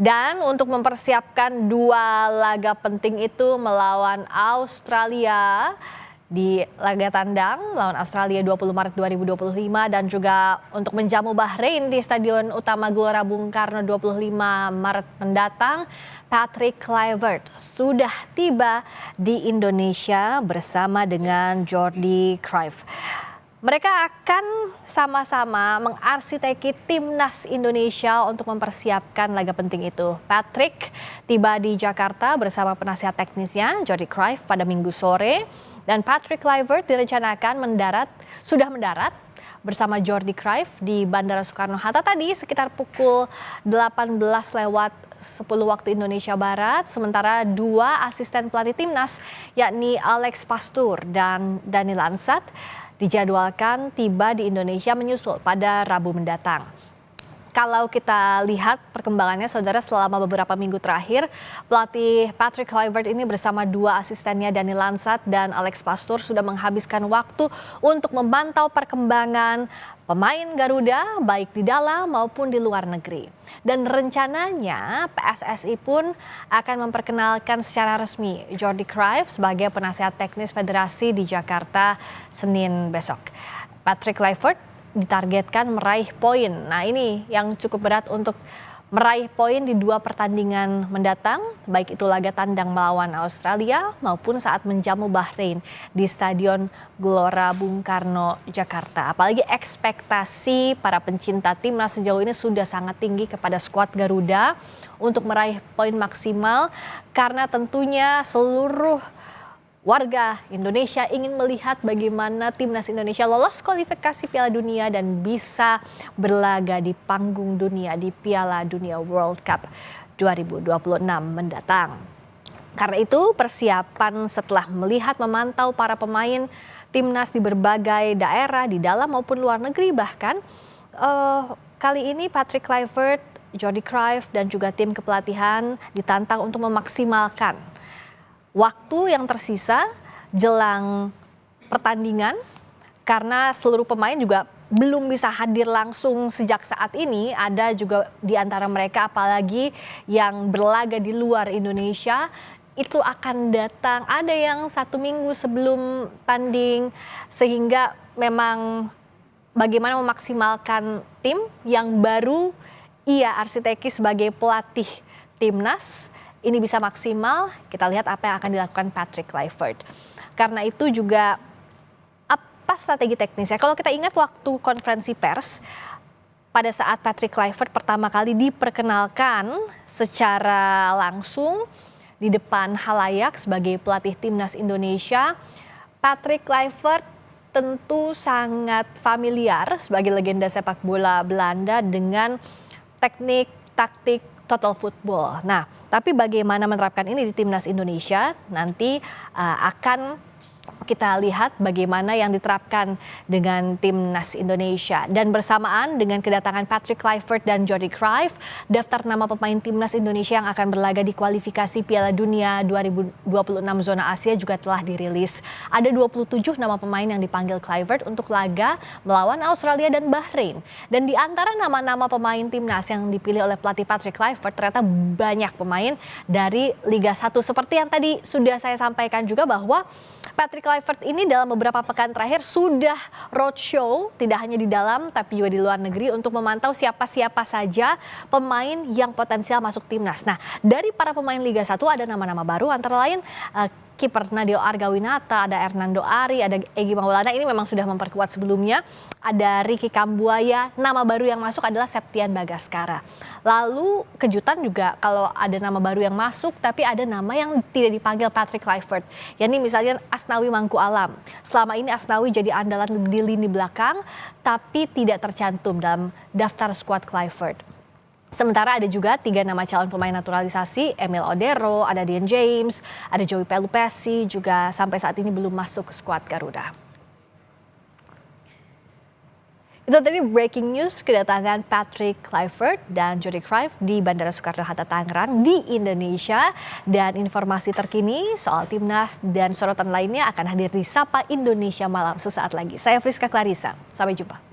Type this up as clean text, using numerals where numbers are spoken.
Dan untuk mempersiapkan dua laga penting itu melawan Australia di laga tandang melawan Australia 20 Maret 2025 dan juga untuk menjamu Bahrain di Stadion Utama Gelora Bung Karno 25 Maret mendatang, Patrick Kluivert sudah tiba di Indonesia bersama dengan Jordi Cruijff. Mereka akan sama-sama mengarsiteki timnas Indonesia untuk mempersiapkan laga penting itu. Patrick tiba di Jakarta bersama penasihat teknisnya Jordi Cruijff pada Minggu sore. Dan Patrick Kluivert direncanakan sudah mendarat bersama Jordi Cruijff di Bandara Soekarno-Hatta tadi sekitar pukul 18:10 waktu Indonesia Barat. Sementara dua asisten pelatih timnas yakni Alex Pastoor dan Dani Lansat dijadwalkan tiba di Indonesia menyusul pada Rabu mendatang. Kalau kita lihat perkembangannya saudara selama beberapa minggu terakhir, pelatih Patrick Kluivert ini bersama dua asistennya Dani Lansat dan Alex Pastoor sudah menghabiskan waktu untuk memantau perkembangan pemain Garuda baik di dalam maupun di luar negeri. Dan rencananya PSSI pun akan memperkenalkan secara resmi Jordi Cruijff sebagai penasihat teknis federasi di Jakarta Senin besok. Patrick Kluivert ditargetkan meraih poin. Nah, ini yang cukup berat untuk meraih poin di dua pertandingan mendatang, baik itu laga tandang melawan Australia maupun saat menjamu Bahrain di Stadion Gelora Bung Karno, Jakarta. Apalagi ekspektasi para pencinta timnas sejauh ini sudah sangat tinggi kepada skuad Garuda untuk meraih poin maksimal karena tentunya seluruh warga Indonesia ingin melihat bagaimana timnas Indonesia lolos kualifikasi Piala Dunia dan bisa berlaga di panggung dunia di Piala Dunia World Cup 2026 mendatang. Karena itu persiapan setelah melihat memantau para pemain timnas di berbagai daerah di dalam maupun luar negeri bahkan kali ini Patrick Kluivert, Jordi Cruijff dan juga tim kepelatihan ditantang untuk memaksimalkan waktu yang tersisa jelang pertandingan karena seluruh pemain juga belum bisa hadir langsung sejak saat ini. Ada juga di antara mereka apalagi yang berlaga di luar Indonesia itu akan datang ada yang 1 minggu sebelum tanding sehingga memang bagaimana memaksimalkan tim yang baru ia arsiteki sebagai pelatih timnas ini bisa maksimal, kita lihat apa yang akan dilakukan Patrick Kluivert. Karena itu juga apa strategi teknisnya. Kalau kita ingat waktu konferensi pers, pada saat Patrick Kluivert pertama kali diperkenalkan secara langsung di depan halayak sebagai pelatih timnas Indonesia, Patrick Kluivert tentu sangat familiar sebagai legenda sepak bola Belanda dengan teknik, taktik, total football. Nah, tapi bagaimana menerapkan ini di timnas Indonesia nanti akan kita lihat bagaimana yang diterapkan dengan timnas Indonesia. Dan bersamaan dengan kedatangan Patrick Kluivert dan Jordi Cruijff, daftar nama pemain timnas Indonesia yang akan berlaga di kualifikasi Piala Dunia 2026 zona Asia juga telah dirilis. Ada 27 nama pemain yang dipanggil Kluivert untuk laga melawan Australia dan Bahrain. Dan di antara nama-nama pemain timnas yang dipilih oleh pelatih Patrick Kluivert ternyata banyak pemain dari Liga 1. Seperti yang tadi sudah saya sampaikan juga bahwa Patrick Kluivert ini dalam beberapa pekan terakhir sudah roadshow tidak hanya di dalam tapi juga di luar negeri untuk memantau siapa-siapa saja pemain yang potensial masuk timnas. Nah, dari para pemain Liga 1 ada nama-nama baru antara lain kiper Nadeo Argawinata, ada Hernando Ari, ada Egy Maulana, ini memang sudah memperkuat sebelumnya. Ada Ricky Kambuaya, nama baru yang masuk adalah Septian Bagaskara. Lalu kejutan juga kalau ada nama baru yang masuk tapi ada nama yang tidak dipanggil Patrick Kluivert. Yakni misalnya Asnawi Mangku Alam. Selama ini Asnawi jadi andalan di lini belakang tapi tidak tercantum dalam daftar skuad Kluivert. Sementara ada juga 3 nama calon pemain naturalisasi, Emil Odero, ada Dian James, ada Joey Pelupesi, juga sampai saat ini belum masuk ke skuad Garuda. Itu tadi breaking news kedatangan Patrick Kluivert dan Jordi Cruijff di Bandara Soekarno-Hatta Tangerang di Indonesia. Dan informasi terkini soal timnas dan sorotan lainnya akan hadir di Sapa Indonesia Malam sesaat lagi. Saya Friska Clarissa, sampai jumpa.